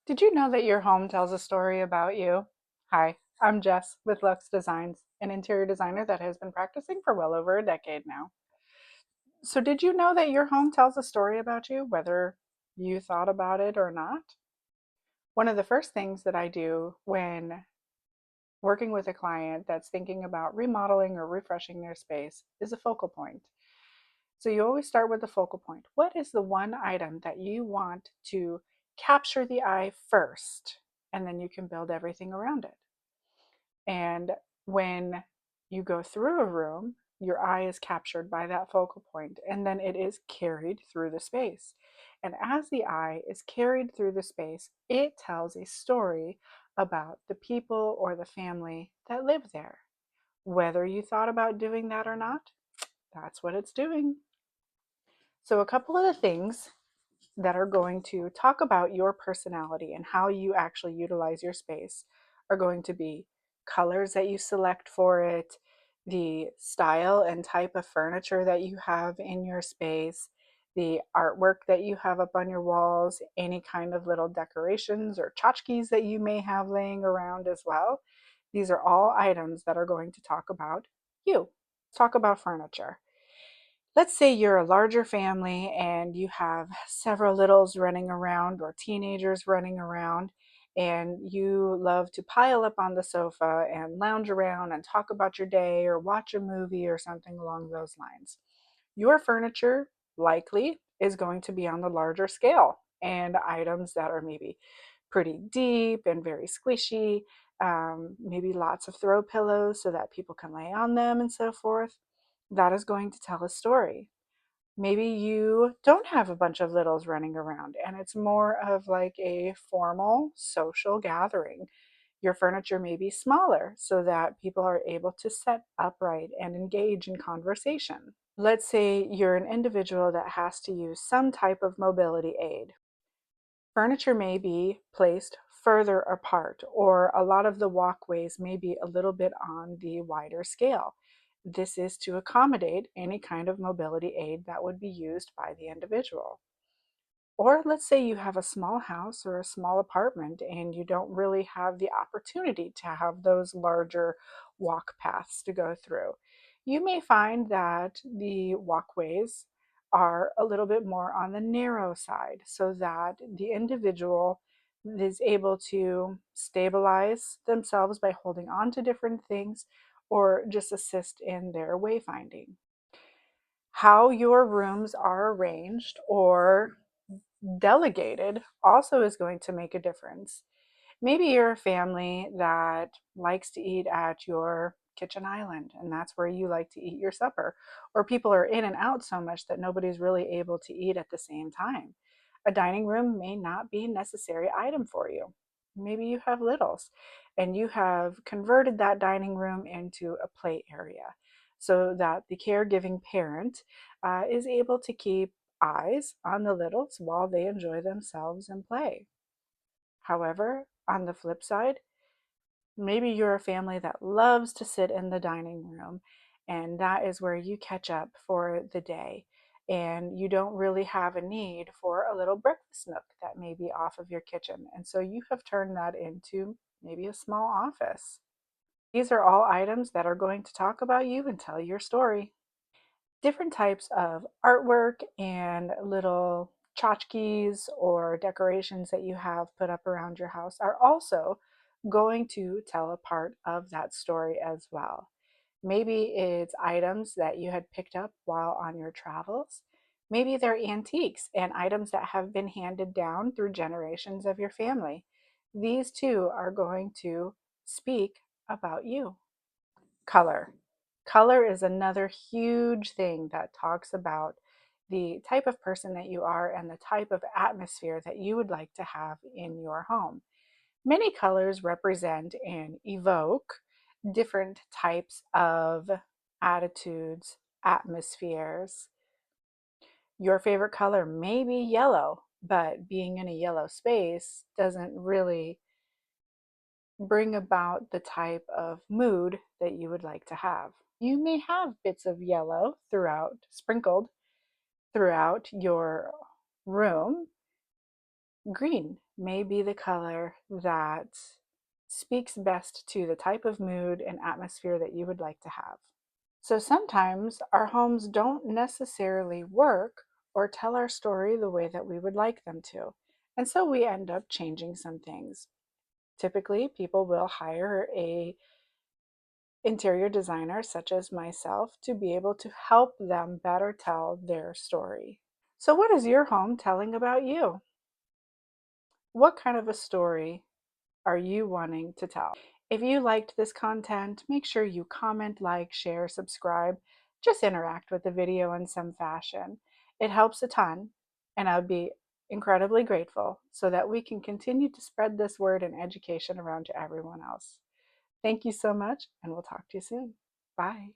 Did you know that your home tells a story about you? Hi, I'm Jess with Lux Designs, an interior designer that has been practicing for well over a decade now. So, did you know that your home tells a story about you, whether you thought about it or not? One of the first things that I do when working with a client that's thinking about remodeling or refreshing their space is a focal point. So, you always start with the focal point. What is the one item that you want to capture the eye first? And then you can build everything around it. And when you go through a room, your eye is captured by that focal point and then it is carried through the space. And as the eye is carried through the space, it tells a story about the people or the family that live there. Whether you thought about doing that or not, that's what it's doing. So, a couple of the things that are going to talk about your personality and how you actually utilize your space are going to be colors that you select for it, the style and type of furniture that you have in your space, the artwork that you have up on your walls, any kind of little decorations or tchotchkes that you may have laying around as well. These are all items that are going to talk about you. Talk about furniture. Let's say you're a larger family and you have several littles running around or teenagers running around, and you love to pile up on the sofa and lounge around and talk about your day or watch a movie or something along those lines. Your furniture likely is going to be on the larger scale and items that are maybe pretty deep and very squishy, maybe lots of throw pillows so that people can lay on them and so forth. That is going to tell a story. Maybe you don't have a bunch of littles running around and it's more of like a formal social gathering. Your furniture may be smaller so that people are able to sit upright and engage in conversation. Let's say you're an individual that has to use some type of mobility aid. Furniture may be placed further apart, or a lot of the walkways may be a little bit on the wider scale. This is to accommodate any kind of mobility aid that would be used by the individual. Or let's say you have a small house or a small apartment and you don't really have the opportunity to have those larger walk paths to go through. You may find that the walkways are a little bit more on the narrow side so that the individual is able to stabilize themselves by holding on to different things or just assist in their wayfinding. How your rooms are arranged or delegated also is going to make a difference. Maybe you're a family that likes to eat at your kitchen island, and that's where you like to eat your supper. Or people are in and out so much that nobody's really able to eat at the same time. A dining room may not be a necessary item for you. Maybe you have littles and you have converted that dining room into a play area so that the caregiving parent is able to keep eyes on the littles while they enjoy themselves and play. However, on the flip side, maybe you're a family that loves to sit in the dining room, and that is where you catch up for the day. And you don't really have a need for a little breakfast nook that may be off of your kitchen. And so you have turned that into maybe a small office. These are all items that are going to talk about you and tell your story. Different types of artwork and little tchotchkes or decorations that you have put up around your house are also going to tell a part of that story as well. Maybe it's items that you had picked up while on your travels. Maybe they're antiques and items that have been handed down through generations of your family. These too are going to speak about you. Color. Color is another huge thing that talks about the type of person that you are and the type of atmosphere that you would like to have in your home. Many colors represent and evoke different types of attitudes, atmospheres. Your favorite color may be yellow, but being in a yellow space doesn't really bring about the type of mood that you would like to have. You may have bits of yellow throughout, sprinkled throughout your room, Green may be the color that speaks best to the type of mood and atmosphere that you would like to have. So sometimes our homes don't necessarily work or tell our story the way that we would like them to. And so we end up changing some things. Typically, people will hire a interior designer such as myself to be able to help them better tell their story. So what is your home telling about you? What kind of a story are you wanting to tell? If you liked this content, make sure you comment, like, share, subscribe. Just interact with the video in some fashion. It helps a ton, and I'd be incredibly grateful so that we can continue to spread this word and education around to everyone else. Thank you so much, and we'll talk to you soon. Bye.